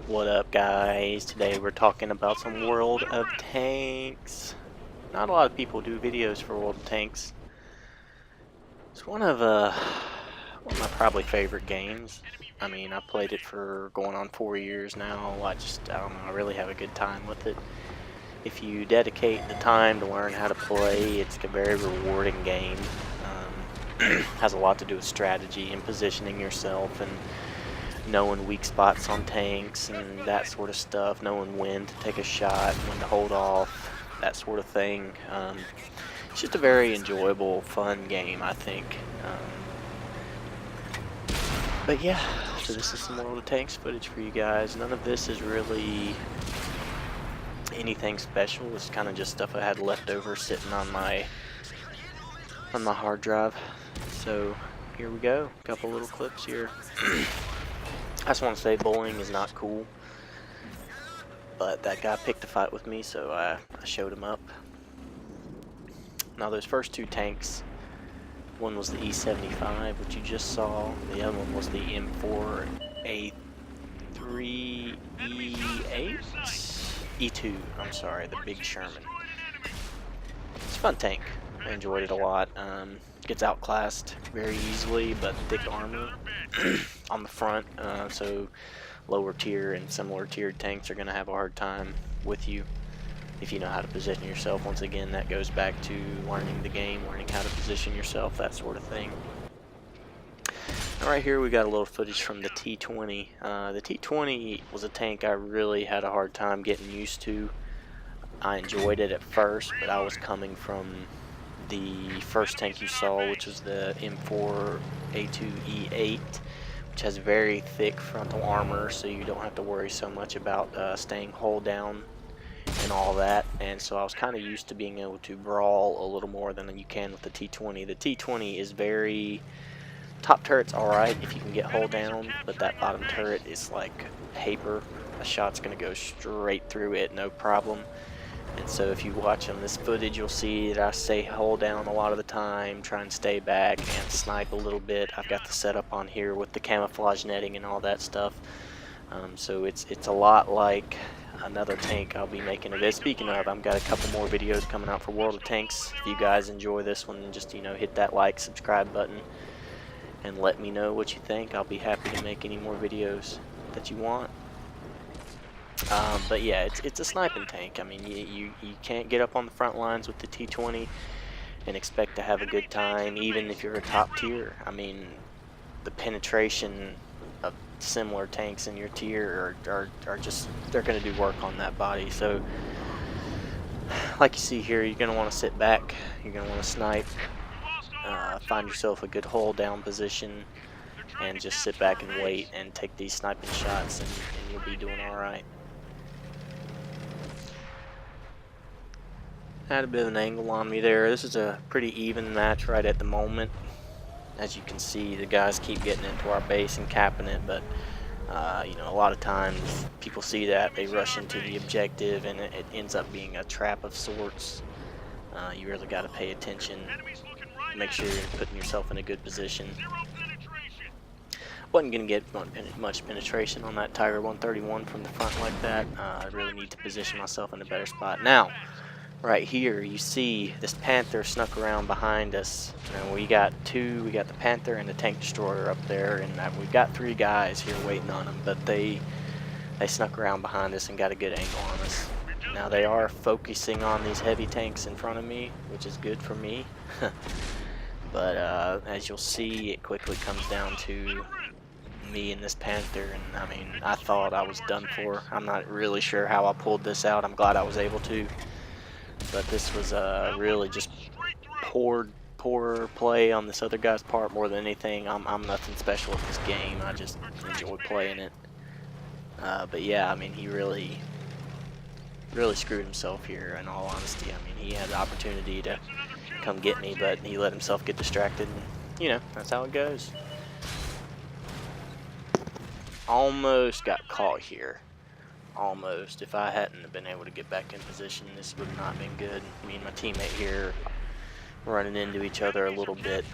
What up, guys? Today we're talking about some World of Tanks. Not a lot of people do videos for World of Tanks. It's one of my probably favorite games. I mean, I've played it for going on 4 years now. I don't know, I really have a good time with it. If you dedicate the time to learn how to play, it's a very rewarding game. Has a lot to do with strategy and positioning yourself and knowing weak spots on tanks and that sort of stuff, knowing when to take a shot, when to hold off, that sort of thing. It's just a very enjoyable, fun game, I think. But yeah, so this is some World of Tanks footage for you guys. None of this is really anything special. It's kind of just stuff I had left over sitting on my hard drive. So here we go, a couple little clips here. I just want to say bullying is not cool, but that guy picked a fight with me, so I showed him up. Now those first two tanks, one was the E75, which you just saw, the other one was the M4A3E8? E2, I'm sorry, the big Sherman. It's a fun tank, I enjoyed it a lot. Gets outclassed very easily, but thick armor on the front, so lower tier and similar tiered tanks are going to have a hard time with you if you know how to position yourself. Once again, that goes back to learning the game, learning how to position yourself, that sort of thing. Now right here we got a little footage from the T20. The T20 was a tank I really had a hard time getting used to. I enjoyed it at first, but I was coming from the first tank you saw, which was the M4A2E8, which has very thick frontal armor, so you don't have to worry so much about staying hull down and all that. And so I was kind of used to being able to brawl a little more than you can with the T20. The T20 is very... top turret's alright if you can get hull down, but that bottom turret is like paper. A shot's going to go straight through it, no problem. And so if you watch on this footage, you'll see that I stay hull down a lot of the time, try and stay back and snipe a little bit. I've got the setup on here with the camouflage netting and all that stuff. So it's a lot like another tank I'll be making of it. Speaking of, I've got a couple more videos coming out for World of Tanks. If you guys enjoy this one, just hit that like, subscribe button, and let me know what you think. I'll be happy to make any more videos that you want. But yeah, it's a sniping tank. I mean, you can't get up on the front lines with the T20 and expect to have a good time, even if you're a top tier. I mean, the penetration of similar tanks in your tier are just, they're going to do work on that body. So, like you see here, you're going to want to sit back, you're going to want to snipe, find yourself a good hull down position, and just sit back and wait and take these sniping shots, and you'll be doing alright. Had a bit of an angle on me there. This is a pretty even match right at the moment. As you can see, the guys keep getting into our base and capping it, but a lot of times people see that, they rush into the objective, and it ends up being a trap of sorts. You really got to pay attention, make sure you're putting yourself in a good position. Wasn't going to get much penetration on that Tiger 131 from the front like that. I really need to position myself in a better spot. Now, right here, you see this Panther snuck around behind us. And we got the Panther and the Tank Destroyer up there, and we've got 3 guys here waiting on them, but they snuck around behind us and got a good angle on us. Now they are focusing on these heavy tanks in front of me, which is good for me. But as you'll see, it quickly comes down to me and this Panther, and I mean, I thought I was done for. I'm not really sure how I pulled this out. I'm glad I was able to. But this was really just poor play on this other guy's part more than anything. I'm nothing special at this game. I just enjoy playing it. But yeah, I mean, he really screwed himself here, in all honesty. I mean, he had the opportunity to come get me, but he let himself get distracted, and that's how it goes. Almost got caught here. Almost. If I hadn't been able to get back in position, this would not have been good. Me and my teammate here running into each other a little bit.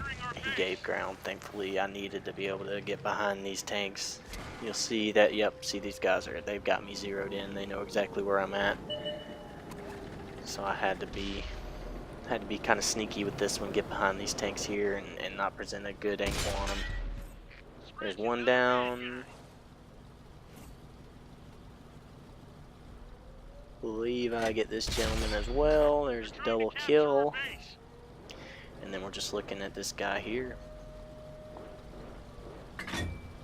He gave ground. Thankfully, I needed to be able to get behind these tanks. You'll see that, yep, see these guys they've got me zeroed in. They know exactly where I'm at. So I had to be kind of sneaky with this one, get behind these tanks here and not present a good angle on them. There's one down. Believe I get this gentleman as well. There's double kill. And then we're just looking at this guy here.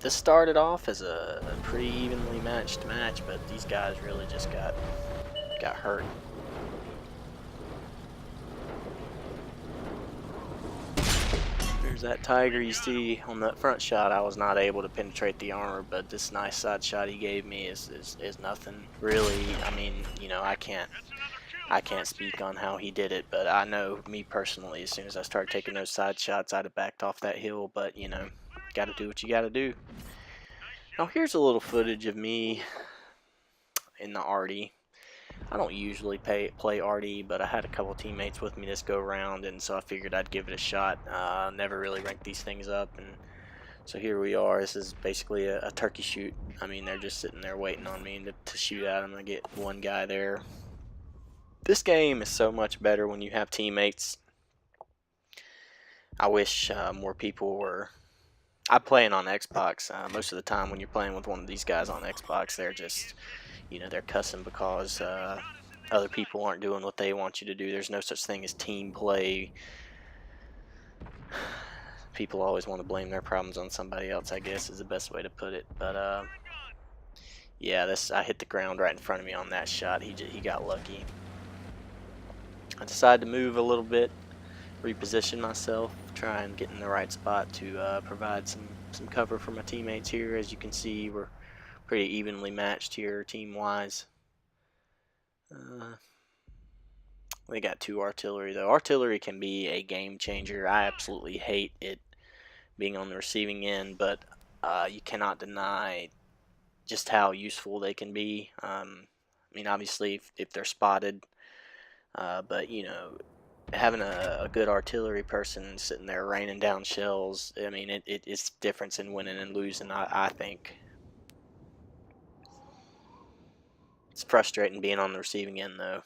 This started off as a pretty evenly matched match, but these guys really just got hurt. There's that Tiger you see on that front shot. I was not able to penetrate the armor, but this nice side shot he gave me is nothing. Really, I mean, you know, I can't speak on how he did it, but I know me personally, as soon as I started taking those side shots, I'd have backed off that hill, but you know, gotta do what you gotta do. Now here's a little footage of me in the Arty. I don't usually play Arty, but I had a couple teammates with me this go around, and so I figured I'd give it a shot. Never really ranked these things up, and so here we are. This is basically a turkey shoot. I mean, they're just sitting there waiting on me to shoot at them. I get one guy there. This game is so much better when you have teammates. I wish more people were. I'm playing on Xbox. Most of the time when you're playing with one of these guys on Xbox, they're just, you know, they're cussing because other people aren't doing what they want you to do. There's no such thing as team play. People always want to blame their problems on somebody else, I guess is the best way to put it. But yeah, I hit the ground right in front of me on that shot. He got lucky. I decided to move a little bit, reposition myself, try and get in the right spot to provide some cover for my teammates here. As you can see, we're pretty evenly matched here team-wise. We got 2 artillery though. Artillery can be a game changer. I absolutely hate it being on the receiving end, but you cannot deny just how useful they can be. I mean, obviously, if they're spotted, but you know, having a good artillery person sitting there raining down shells, I mean, it's difference in winning and losing. I think it's frustrating being on the receiving end though.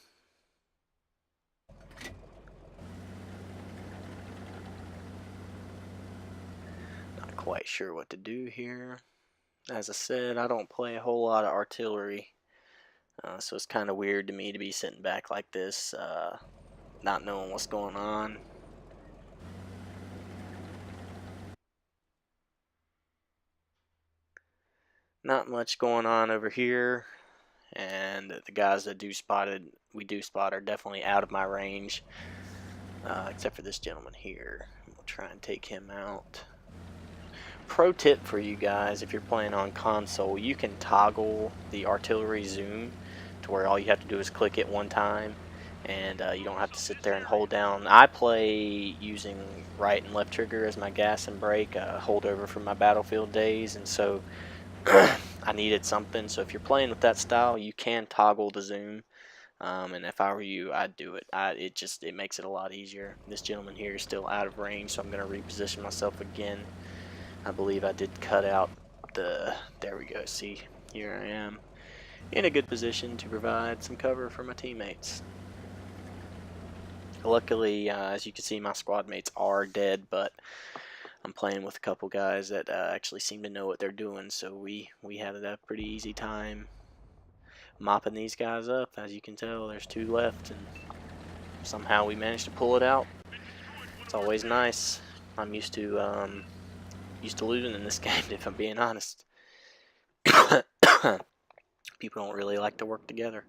Not quite sure what to do here. As I said, I don't play a whole lot of artillery, so it's kind of weird to me to be sitting back like this, not knowing what's going on. Not much going on over here, and the guys that we do spot are definitely out of my range, except for this gentleman here. We'll try and take him out. Pro tip for you guys, if you're playing on console, you can toggle the artillery zoom to where all you have to do is click it one time, and you don't have to sit there and hold down. I play using right and left trigger as my gas and brake, holdover from my Battlefield days, and so I needed something. So if you're playing with that style, you can toggle the zoom, and if I were you, I'd do it. It makes it a lot easier. This gentleman here is still out of range, so I'm going to reposition myself again. I believe I did cut out there we go. See, here I am in a good position to provide some cover for my teammates. Luckily, as you can see, my squad mates are dead, but I'm playing with a couple guys that actually seem to know what they're doing, so we had a pretty easy time mopping these guys up. As you can tell, there's 2 left, and somehow we managed to pull it out. It's always nice. I'm used to losing in this game, if I'm being honest. People don't really like to work together.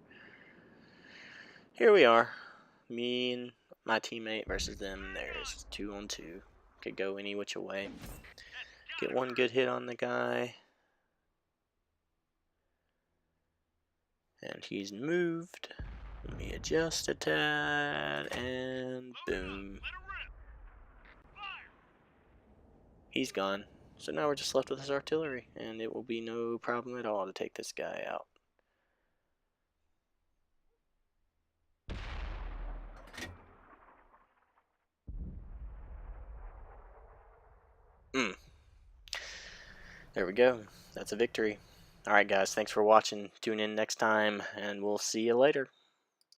Here we are, me and my teammate versus them. There's 2 on 2. Could go any which way. Get one good hit on the guy, and he's moved. Let me adjust a tad, and boom. He's gone. So now we're just left with his artillery, and it will be no problem at all to take this guy out. There we go. That's a victory. Alright guys, thanks for watching. Tune in next time, and we'll see you later.